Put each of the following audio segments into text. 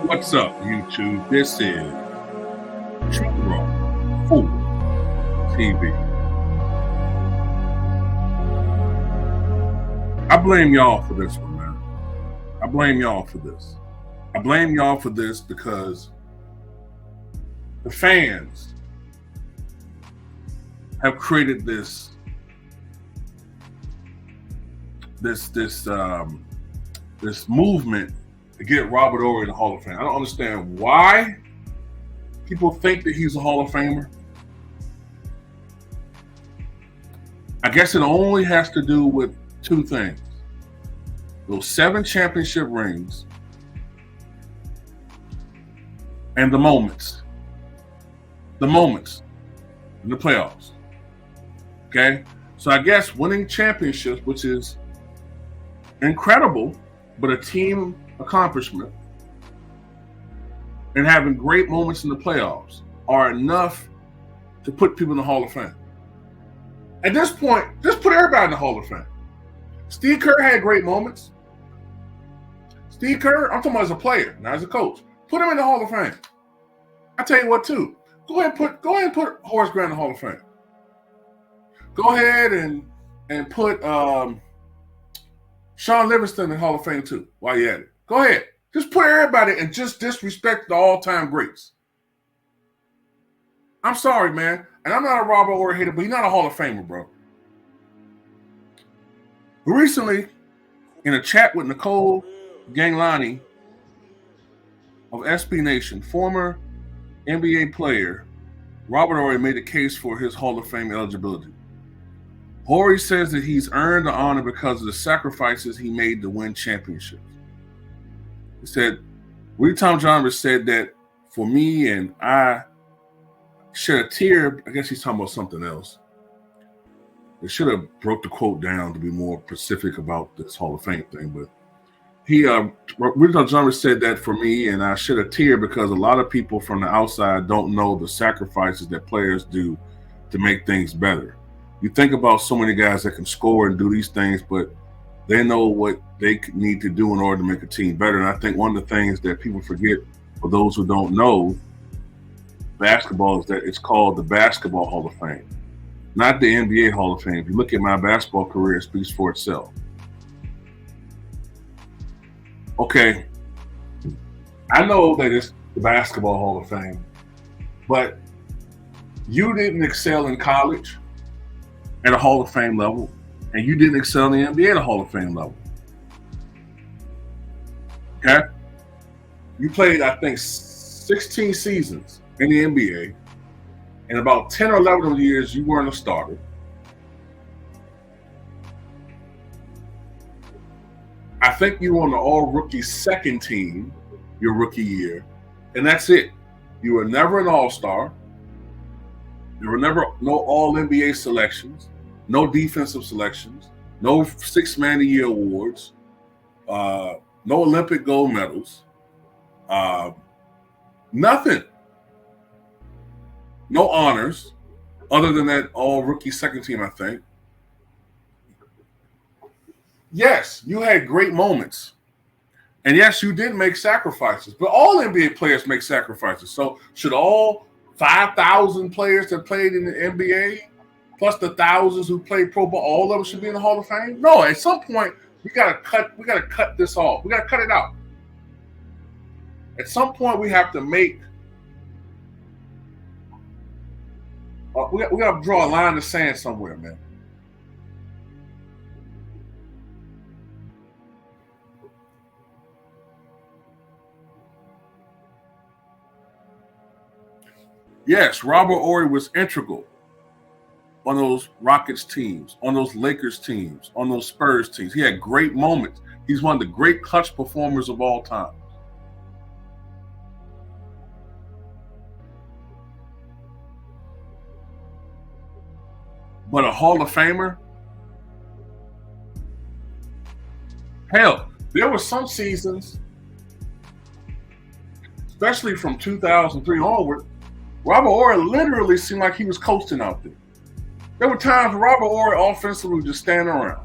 What's up, YouTube? This is True Raw Full TV. I blame y'all for this one, man. I blame y'all for this. I blame y'all for this because the fans have created this movement to get Robert Horry in the Hall of Fame. I don't understand why people think that he's a Hall of Famer. I guess it only has to do with two things. Those 7 championship rings and the moments in the playoffs. Okay? So I guess winning championships, which is incredible, but a team accomplishment, and having great moments in the playoffs are enough to put people in the Hall of Fame. At this point, just put everybody in the Hall of Fame. Steve Kerr had great moments. Steve Kerr, I'm talking about as a player, not as a coach. Put him in the Hall of Fame. I tell you what, too. Go ahead and put Horace Grant in the Hall of Fame. Go ahead and put Sean Livingston in the Hall of Fame too. While you're at it, go ahead. Just put everybody and just disrespect the all-time greats. I'm sorry, man, and I'm not a Robert Horry hater, but he's not a Hall of Famer, bro. Recently, in a chat with Nicole Ganglani of SB Nation, former NBA player, Robert Horry made a case for his Hall of Fame eligibility. Horry says that he's earned the honor because of the sacrifices he made to win championships. He said, Willie Tom John said that for me, and I shed a tear. I guess he's talking about something else. They should have broke the quote down to be more specific about this Hall of Fame thing, but Willie Tom John said that for me, and I shed a tear because a lot of people from the outside don't know the sacrifices that players do to make things better. You think about so many guys that can score and do these things, but they know what they need to do in order to make a team better. And I think one of the things that people forget, for those who don't know basketball, is that it's called the Basketball Hall of Fame, not the NBA Hall of Fame. If you look at my basketball career, it speaks for itself. Okay, I know that it's the Basketball Hall of Fame, but you didn't excel in college at a Hall of Fame level, and you didn't excel in the NBA at a Hall of Fame level. Okay? You played, I think, 16 seasons in the NBA, and about 10 or 11 of those years, you weren't a starter. I think you were on the all-rookie second team your rookie year, and that's it. You were never an all-star. There were never no all-NBA selections, no defensive selections, no six-man of the year awards, no Olympic gold medals, nothing. No honors, other than that all-rookie second team, I think. Yes, you had great moments. And yes, you did make sacrifices. But all NBA players make sacrifices. So should all 5,000 players that played in the NBA, plus the thousands who played pro ball, all of them should be in the Hall of Fame? No, at some point, we gotta cut this off. We gotta cut it out. At some point, we have to make we gotta draw a line in the sand somewhere, man. Yes, Robert Horry was integral on those Rockets teams, on those Lakers teams, on those Spurs teams. He had great moments. He's one of the great clutch performers of all time. But a Hall of Famer? Hell, there were some seasons, especially from 2003 onward, Robert Horry literally seemed like he was coasting out there. There were times Robert Horry offensively was just standing around.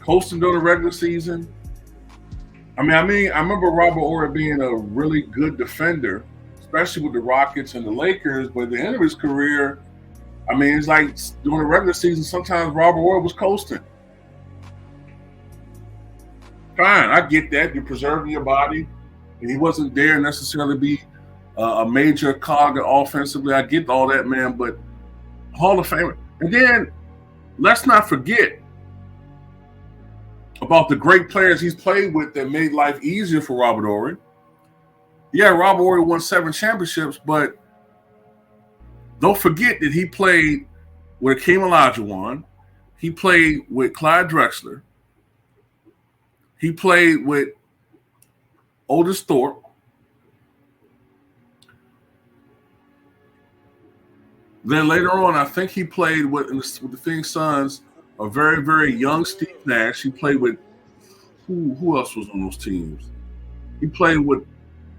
coasting during the regular season. I remember Robert Horry being a really good defender, especially with the Rockets and the Lakers. But at the end of his career, it's like during the regular season, sometimes Robert Horry was coasting. Fine, I get that. You're preserving your body. And he wasn't there necessarily to be a major cog offensively. I get all that, man. But Hall of Famer. And then let's not forget about the great players he's played with that made life easier for Robert Horry. Yeah, Robert Horry won 7 championships, but don't forget that he played with Akeem Olajuwon. He played with Clyde Drexler. He played with Otis Thorpe. Then later on, I think he played with the Phoenix Suns, a very, very young Steve Nash. He played with who else was on those teams? He played with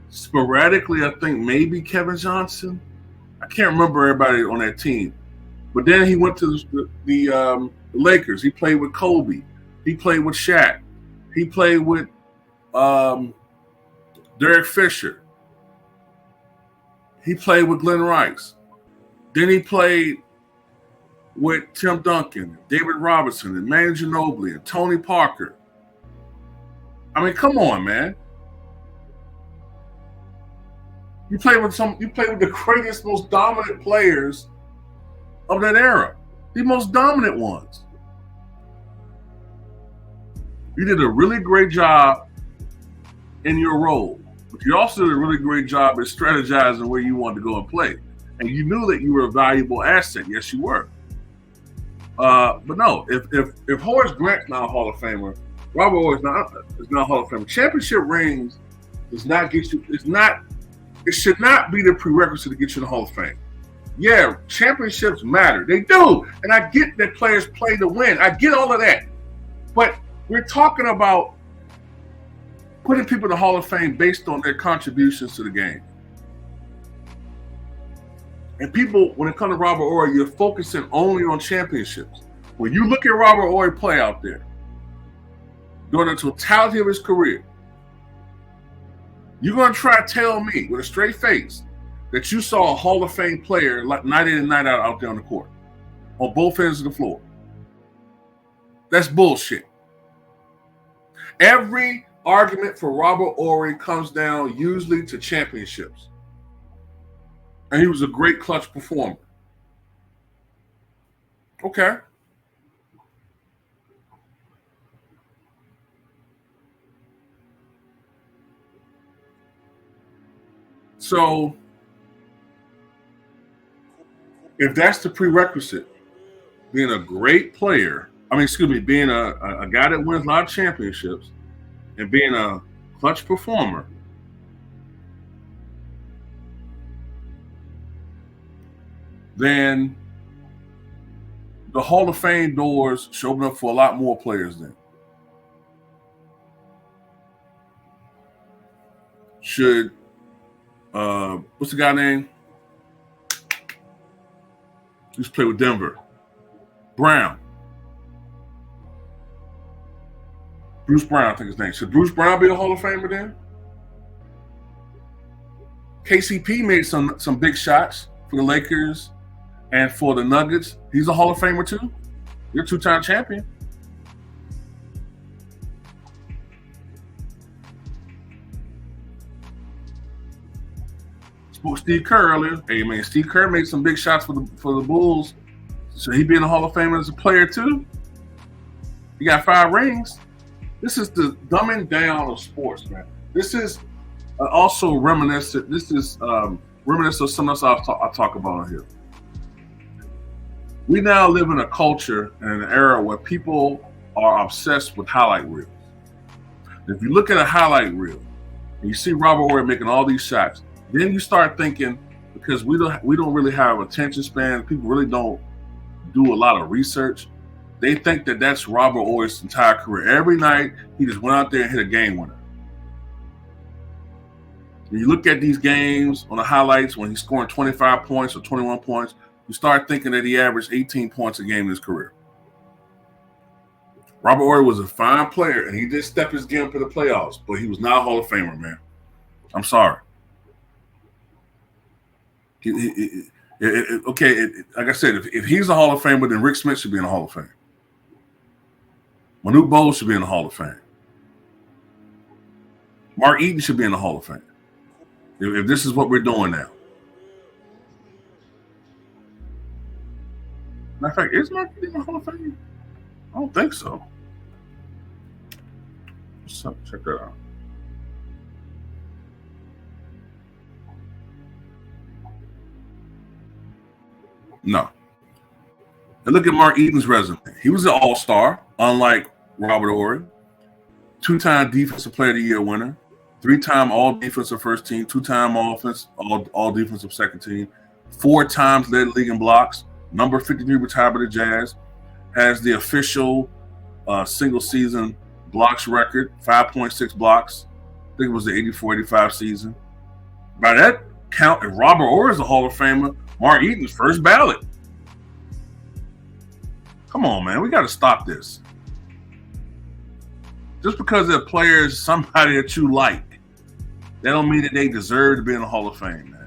sporadically, I think maybe Kevin Johnson. I can't remember everybody on that team. But then he went to the Lakers. He played with Kobe. He played with Shaq. He played with Derek Fisher. He played with Glenn Rice. Then he played with Tim Duncan, David Robinson, and Manu Ginobili, and Tony Parker. Come on, man. You played with the greatest, most dominant players of that era. The most dominant ones. You did a really great job in your role, but you also did a really great job at strategizing where you wanted to go and play. And you knew that you were a valuable asset. Yes, you were. But no, if Horace Grant's not a Hall of Famer, Robert Horry is not a Hall of Famer. Championship rings does not get you. It should not be the prerequisite to get you in the Hall of Fame. Yeah, championships matter. They do. And I get that players play to win. I get all of that. But we're talking about putting people in the Hall of Fame based on their contributions to the game. And people, when it comes to Robert Horry, you're focusing only on championships. When you look at Robert Horry play out there, during the totality of his career, you're going to try to tell me with a straight face that you saw a Hall of Fame player like night in and night out there on the court, on both ends of the floor. That's bullshit. Every argument for Robert Horry comes down usually to championships. And he was a great clutch performer. Okay. So, if that's the prerequisite, being a great player, being a guy that wins a lot of championships and being a clutch performer, then the Hall of Fame doors should open up for a lot more players then. Should, what's the guy name? He used to play with Denver. Brown. Bruce Brown, I think his name. Should Bruce Brown be a Hall of Famer then? KCP made some big shots for the Lakers and for the Nuggets. He's a Hall of Famer too. You're a 2-time champion. Spoke Steve Kerr earlier. Hey man, Steve Kerr made some big shots for the Bulls. Should he be in the Hall of Fame as a player too? He got 5 rings. This is the dumbing down of sports, man. This is also reminiscent. This is reminiscent of something else I'll talk about on here. We now live in a culture and an era where people are obsessed with highlight reels. If you look at a highlight reel and you see Robert Horry making all these shots, then you start thinking, because we don't really have attention span, people really don't do a lot of research. They think that that's Robert Horry's entire career. Every night he just went out there and hit a game winner. When you look at these games on the highlights when he's scoring 25 points or 21 points, you start thinking that he averaged 18 points a game in his career. Robert Horry was a fine player, and he did step his game up in the playoffs, but he was not a Hall of Famer, man. I'm sorry. Like I said, if he's a Hall of Famer, then Rick Smith should be in the Hall of Fame. Manute Bol should be in the Hall of Fame. Mark Eaton should be in the Hall of Fame. If this is what we're doing now. Matter of fact, is Mark Eaton in the Hall of Fame? I don't think so. So check that out. No. And look at Mark Eaton's resume. He was an all-star, unlike Robert Horry. 2-time Defensive Player of the Year winner. 3-time All-Defensive First Team. 2-time All-Defensive Second Team. 4 times led the league in blocks. Number 53 retired by the Jazz. Has the official single-season blocks record. 5.6 blocks. I think it was the 84-85 season. By that count, if Robert Horry is a Hall of Famer, Mark Eaton's first ballot. Come on, man. We got to stop this. Just because they're players, somebody that you like, that don't mean that they deserve to be in the Hall of Fame, man.